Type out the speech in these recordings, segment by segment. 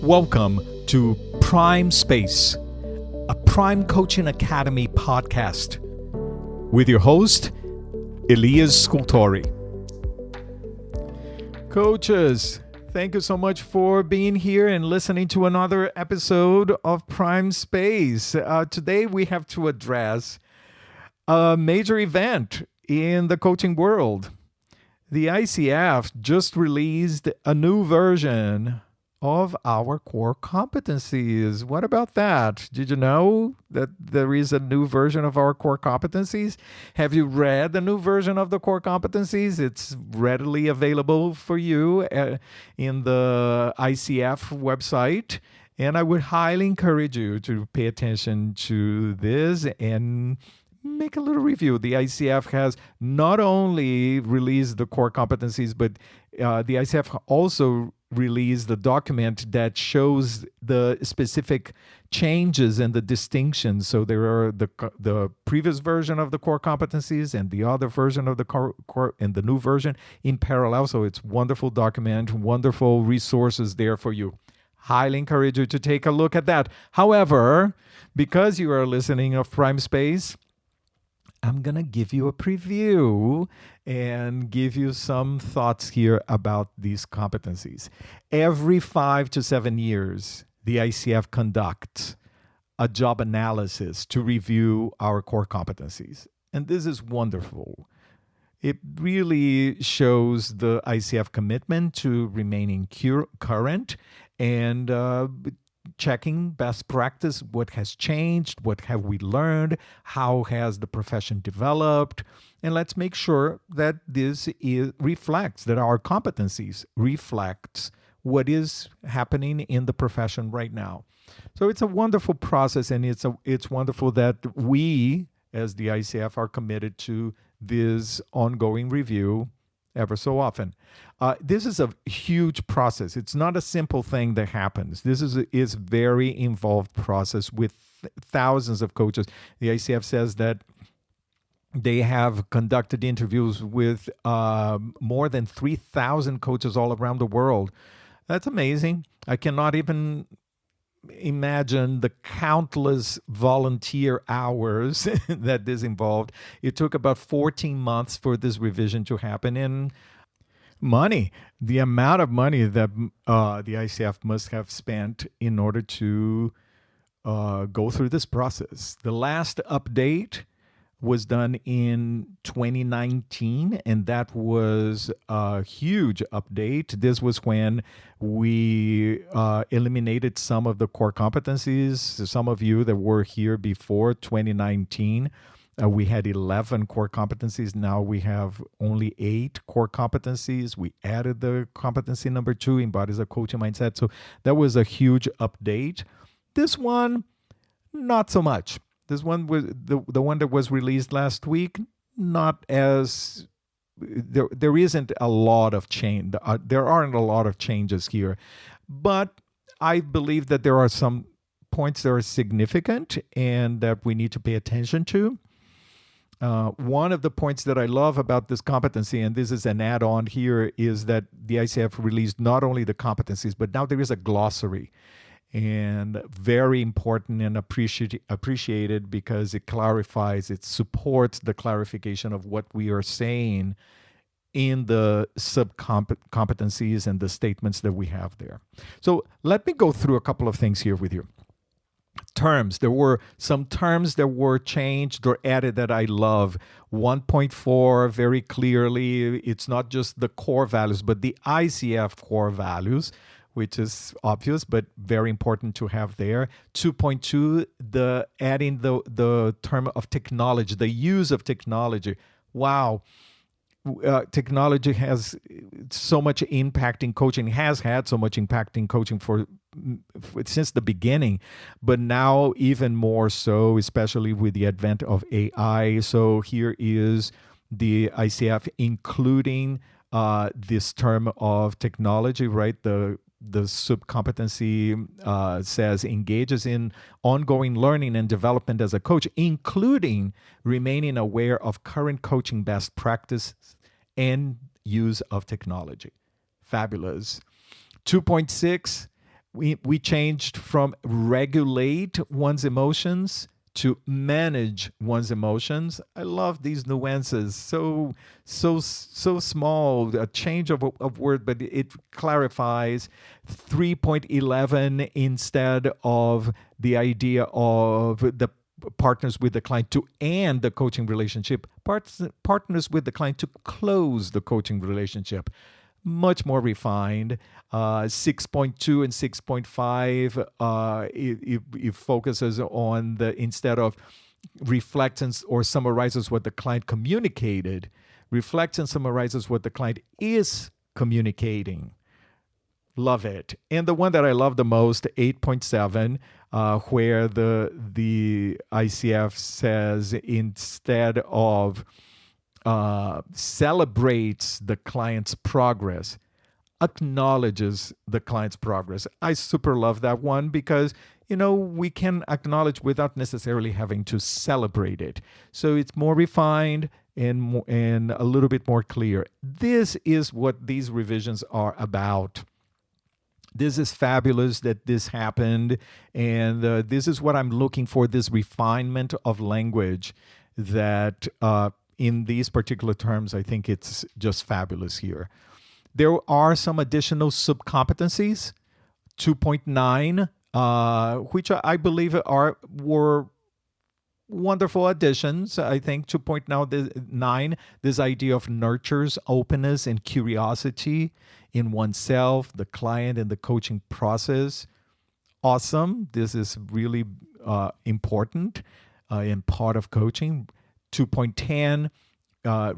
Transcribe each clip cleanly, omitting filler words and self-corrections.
Welcome to Prime Space, a Prime Coaching Academy podcast with your host, Elias. Coaches, thank you so much for being here and listening to another episode of Prime Space. Today we have to address a major event in the coaching world. The ICF just released a new version of our core competencies. What about that? Did you know that there is a new version of our core competencies? Have you read the new version of the core competencies? It's readily available for you in the ICF website. And I would highly encourage you to pay attention to this and make a little review. The ICF has not only released the core competencies, but the ICF also released the document that shows the specific changes and the distinctions. So there are the previous version of the core competencies and the other version of the core and the new version in parallel. So it's wonderful document, wonderful resources there for you. Highly encourage you to take a look at that. However, because you are listening of Prime Space, I'm going to give you a preview and give you some thoughts here about these competencies. Every 5 to 7 years, the ICF conducts a job analysis to review our core competencies. And this is wonderful. It really shows the ICF commitment to remaining current and checking best practice, what has changed, what have we learned, how has the profession developed, and let's make sure that this reflects, that our competencies reflects what is happening in the profession right now. So it's a wonderful process, and it's wonderful that we, as the ICF, are committed to this ongoing review ever so often. This is a huge process. It's not a simple thing that happens. This is very involved process with thousands of coaches. The ICF says that they have conducted interviews with more than 3,000 coaches all around the world. That's amazing. I cannot even imagine the countless volunteer hours that this involved. It took about 14 months for this revision to happen. And money, the amount of money that the ICF must have spent in order to go through this process. The last update was done in 2019, and that was a huge update. This was when we eliminated some of the core competencies. Some of you that were here before 2019, we had 11 core competencies. Now we have only 8 core competencies. We added the competency number 2, embodies a coaching mindset. So that was a huge update. This one, not so much. This one was the one that was released last week. Not as there isn't a lot of change. There aren't a lot of changes here, but I believe that there are some points that are significant and that we need to pay attention to. One of the points that I love about this competency, and this is an add-on here, is that the ICF released not only the competencies, but now there is a glossary. And very important and appreciated because it clarifies, it supports the clarification of what we are saying in the sub-competencies and the statements that we have there. So let me go through a couple of things here with you. Terms. There were some terms that were changed or added that I love. 1.4, very clearly, it's not just the core values, but the ICF core values, which is obvious, but very important to have there. 2.2, adding the term of technology, the use of technology. Wow. Technology has so much impact in coaching, has had so much impact in coaching since the beginning, but now even more so, especially with the advent of AI. So here is the ICF including this term of technology, right? The sub-competency says engages in ongoing learning and development as a coach, including remaining aware of current coaching best practices and use of technology. Fabulous. 2.6 We changed from regulate one's emotions to manage one's emotions. I love these nuances. So small, a change of word, but it clarifies. 3.11 instead of the idea of the partners with the client to end the coaching relationship, partners with the client to close the coaching relationship. Much more refined. 6.2 and 6.5, it focuses on the, instead of reflects or summarizes what the client communicated, reflects and summarizes what the client is communicating. Love it. And the one that I love the most, 8.7, where the ICF says instead of celebrates the client's progress, acknowledges the client's progress. I super love that one because, we can acknowledge without necessarily having to celebrate it. So it's more refined and a little bit more clear. This is what these revisions are about. This is fabulous that this happened, and this is what I'm looking for, this refinement of language that in these particular terms, I think it's just fabulous here. There are some additional sub-competencies, 2.9, which I believe were wonderful additions. I think 2.9, this idea of nurtures openness and curiosity in oneself, the client, and the coaching process. Awesome. This is really important and part of coaching. 2.10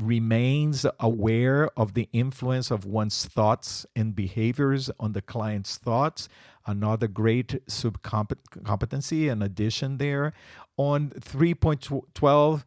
remains aware of the influence of one's thoughts and behaviors on the client's thoughts. Another great sub-competency, an addition there. On 3.12,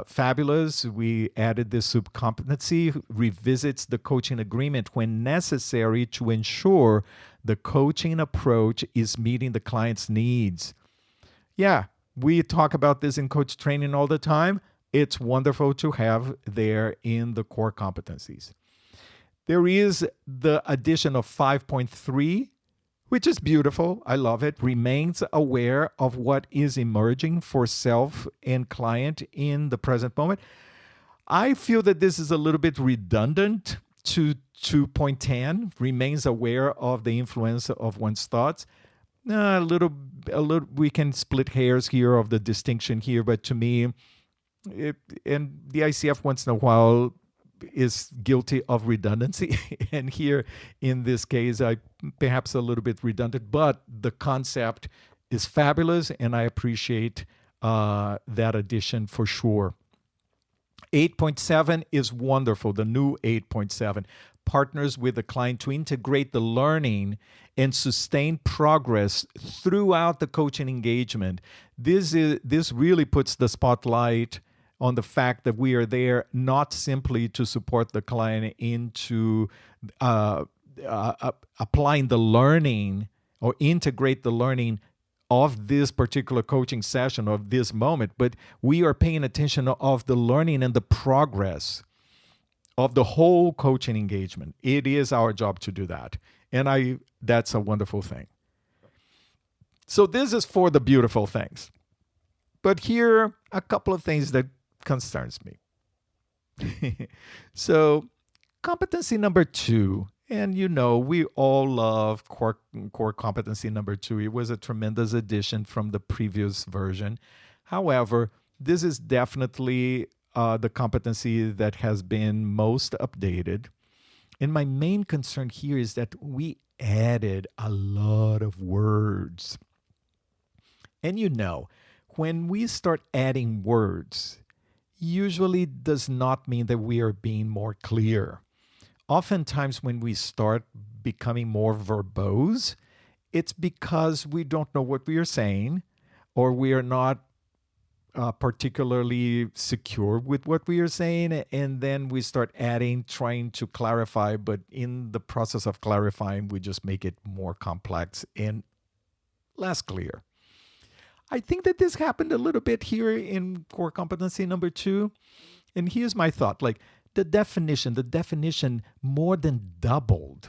fabulous, we added this sub-competency, revisits the coaching agreement when necessary to ensure the coaching approach is meeting the client's needs. Yeah, we talk about this in coach training all the time. It's wonderful to have there in the core competencies. There is the addition of 5.3, which is beautiful. I love it. Remains aware of what is emerging for self and client in the present moment. I feel that this is a little bit redundant to 2.10. Remains aware of the influence of one's thoughts. A little. We can split hairs here of the distinction here, but to me, and the ICF once in a while is guilty of redundancy. And here in this case, I perhaps a little bit redundant, but the concept is fabulous, and I appreciate that addition for sure. 8.7 is wonderful, the new 8.7. Partners with the client to integrate the learning and sustain progress throughout the coaching engagement. This really puts the spotlight on the fact that we are there not simply to support the client into applying the learning or integrate the learning of this particular coaching session, of this moment, but we are paying attention of the learning and the progress of the whole coaching engagement. It is our job to do that. And that's a wonderful thing. So this is for the beautiful things. But here are a couple of things that concerns me. So competency number 2, and we all love core competency number 2. It was a tremendous addition from the previous version. However, this is definitely the competency that has been most updated. And my main concern here is that we added a lot of words. And when we start adding words, usually does not mean that we are being more clear. Oftentimes when we start becoming more verbose, it's because we don't know what we are saying, or we are not particularly secure with what we are saying, and then we start adding, trying to clarify, but in the process of clarifying, we just make it more complex and less clear. I think that this happened a little bit here in core competency number 2. And here's my thought, like the definition more than doubled.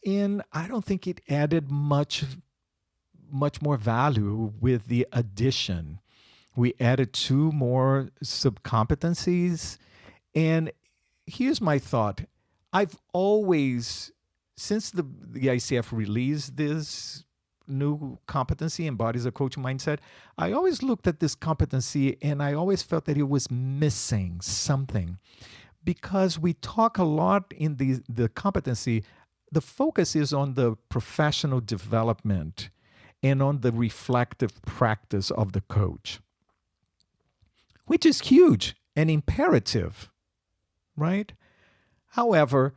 And I don't think it added much more value with the addition. We added two more sub-competencies. And here's my thought. I've always, since the ICF released this new competency, embodies a coaching mindset, I always looked at this competency and I always felt that it was missing something. Because we talk a lot in the competency, the focus is on the professional development and on the reflective practice of the coach, which is huge and imperative, right? However,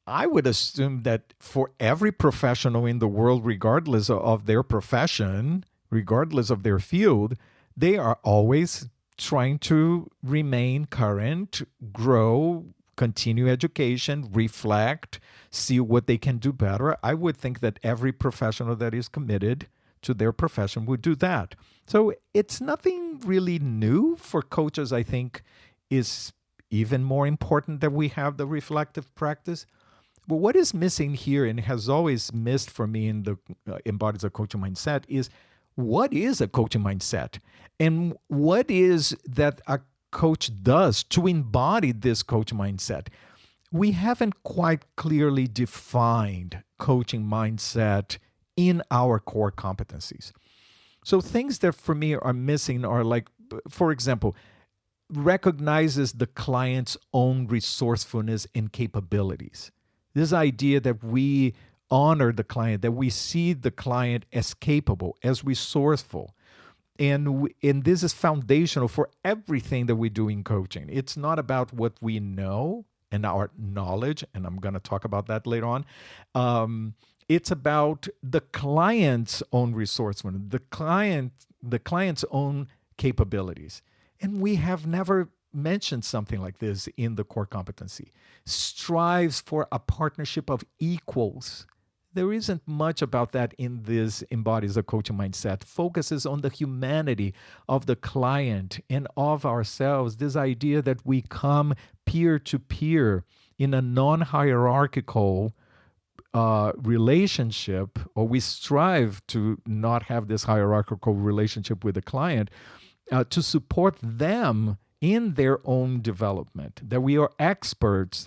I would assume that for every professional in the world, regardless of their profession, regardless of their field, they are always trying to remain current, grow, continue education, reflect, see what they can do better. I would think that every professional that is committed to their profession would do that. So it's nothing really new for coaches. I think is even more important that we have the reflective practice. But what is missing here and has always missed for me in the embodies a coaching mindset is what is a coaching mindset and what is that a coach does to embody this coaching mindset. We haven't quite clearly defined coaching mindset in our core competencies. So things that for me are missing are like, for example, recognizes the client's own resourcefulness and capabilities. This idea that we honor the client, that we see the client as capable, as resourceful. And this is foundational for everything that we do in coaching. It's not about what we know and our knowledge, and I'm going to talk about that later on. It's about the client's own resourcefulness, the client's own capabilities. And we have never mentioned something like this in the core competency. Strives for a partnership of equals. There isn't much about that in this embodies a coaching mindset. Focuses on the humanity of the client and of ourselves. This idea that we come peer to peer in a non-hierarchical relationship, or we strive to not have this hierarchical relationship with the client, to support them in their own development, that we are experts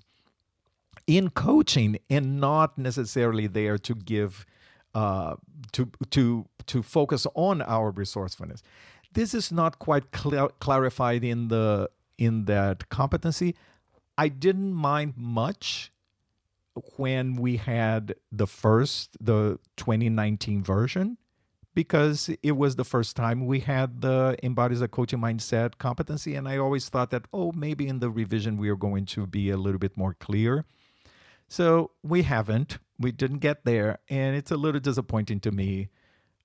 in coaching and not necessarily there to give to focus on our resourcefulness. This is not quite clarified in that competency. I didn't mind much when we had the 2019 version, because it was the first time we had the embodies a coaching mindset competency. And I always thought that, maybe in the revision we are going to be a little bit more clear. So we haven't. We didn't get there, and it's a little disappointing to me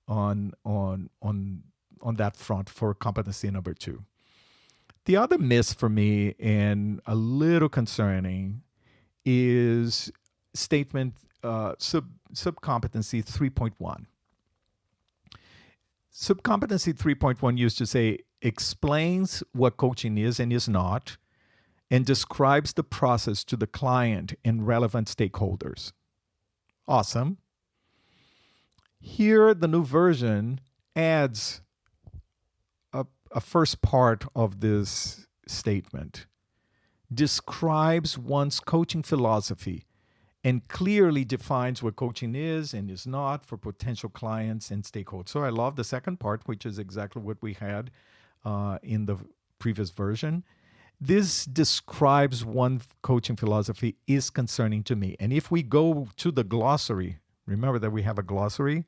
on that front for competency number 2. The other miss for me, and a little concerning, is statement sub-competency 3.1. Sub-competency 3.1 used to say, explains what coaching is and is not, and describes the process to the client and relevant stakeholders. Awesome. Here, the new version adds a first part of this statement. Describes one's coaching philosophy and clearly defines what coaching is and is not for potential clients and stakeholders. So I love the second part, which is exactly what we had in the previous version. This describes one coaching philosophy is concerning to me. And if we go to the glossary, remember that we have a glossary.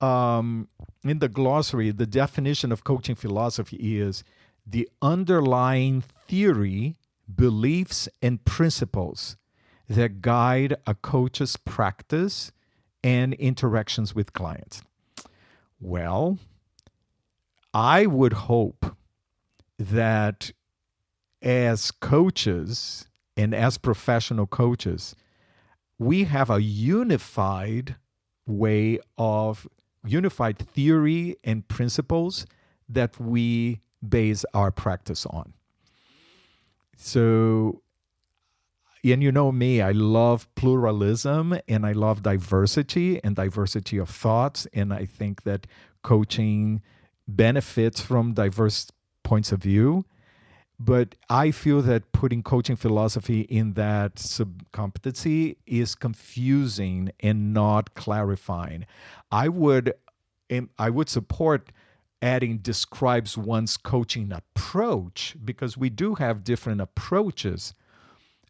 In the glossary, the definition of coaching philosophy is the underlying theory, beliefs, and principles that guide a coach's practice and interactions with clients. Well, I would hope that as coaches and as professional coaches, we have a unified theory and principles that we base our practice on. So And you know me, I love pluralism and I love diversity and diversity of thoughts. And I think that coaching benefits from diverse points of view. But I feel that putting coaching philosophy in that sub-competency is confusing and not clarifying. I would I would support adding describes one's coaching approach because we do have different approaches.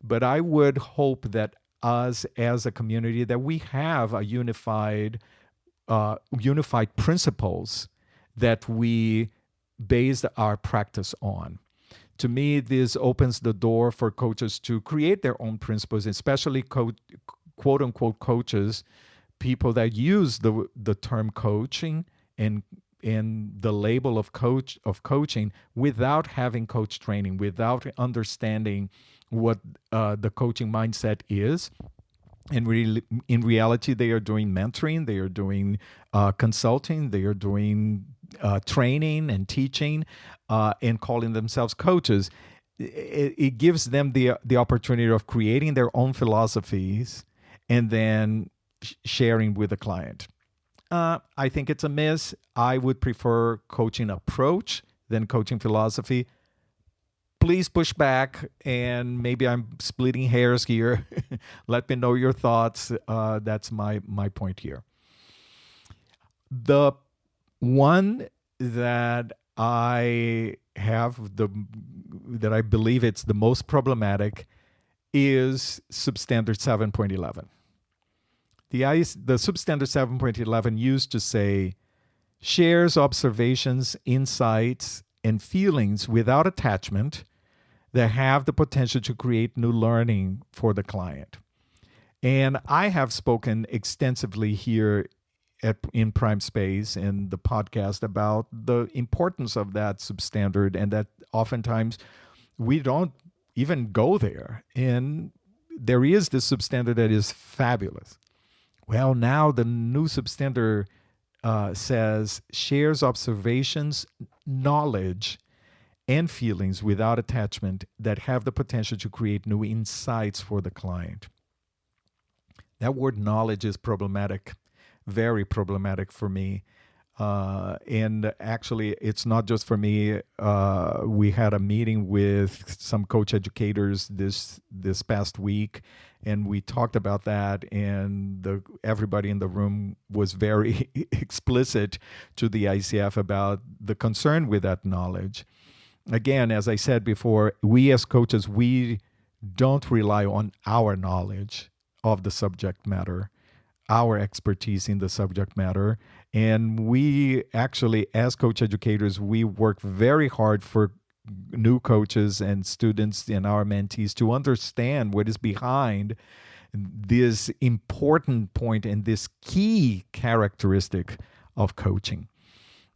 But I would hope that us as a community that we have a unified principles that we base our practice on. To me, this opens the door for coaches to create their own principles, especially quote unquote coaches, people that use the term coaching and the label of coaching without having coach training, without understanding what the coaching mindset is. And really, in reality, they are doing mentoring, they are doing consulting, they are doing training and teaching, and calling themselves coaches. It gives them the opportunity of creating their own philosophies and then sharing with the client. I think it's a miss. I would prefer coaching approach than coaching philosophy. Please push back, and maybe I'm splitting hairs here. Let me know your thoughts. That's my point here. The one that I have that I believe it's the most problematic is Substandard 7.11. The Substandard 7.11 used to say shares observations, insights, and feelings without attachment that have the potential to create new learning for the client. And I have spoken extensively here in Prime Space in the podcast about the importance of that substandard, and that oftentimes we don't even go there. And there is this substandard that is fabulous. Well, now the new substandard says shares observations, knowledge, and feelings without attachment that have the potential to create new insights for the client. That word knowledge is problematic, very problematic for me. And actually, it's not just for me. We had a meeting with some coach educators this past week, and we talked about that. And everybody in the room was very explicit to the ICF about the concern with that knowledge. Again, as I said before, we as coaches, we don't rely on our knowledge of the subject matter, our expertise in the subject matter. And we actually, as coach educators, we work very hard for new coaches and students and our mentees to understand what is behind this important point and this key characteristic of coaching.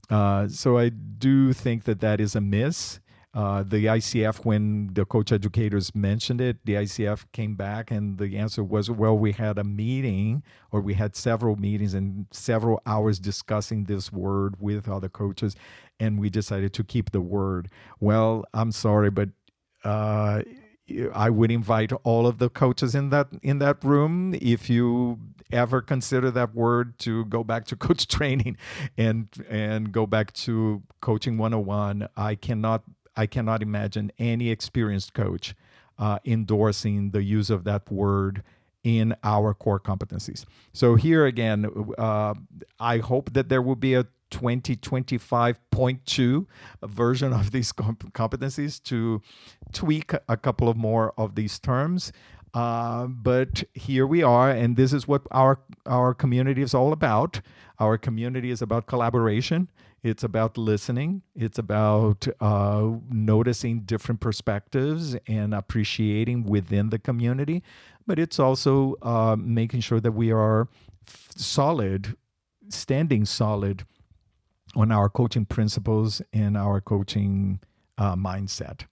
So I do think that is a miss. The ICF, when the coach educators mentioned it, the ICF came back and the answer was, well, we had a meeting, or we had several meetings and several hours discussing this word with other coaches, and we decided to keep the word. Well, I'm sorry, but I would invite all of the coaches in that room, if you ever consider that word, to go back to coach training and go back to coaching 101. I cannot imagine any experienced coach endorsing the use of that word in our core competencies. So here again, I hope that there will be a 2025.2 version of these competencies to tweak a couple of more of these terms. But here we are, and this is what our community is all about. Our community is about collaboration. It's about listening. It's about noticing different perspectives and appreciating within the community. But it's also making sure that we are standing solid on our coaching principles and our coaching mindset.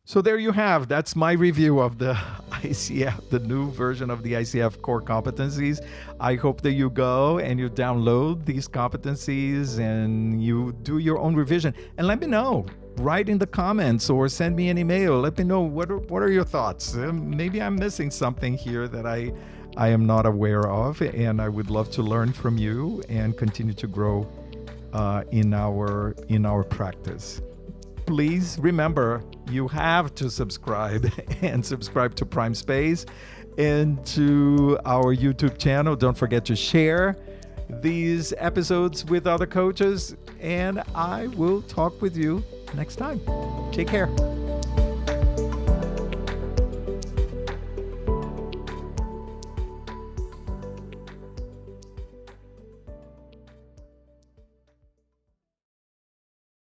So there you have. That's my review of the ICF, the new version of the ICF core competencies. I hope that you go and you download these competencies and you do your own revision. And let me know write in the comments or send me an email. Let me know what are your thoughts. Maybe I'm missing something here that I am not aware of, and I would love to learn from you and continue to grow in our practice. Please remember, you have to subscribe and subscribe to Prime Space and to our YouTube channel. Don't forget to share these episodes with other coaches, and I will talk with you next time. Take care.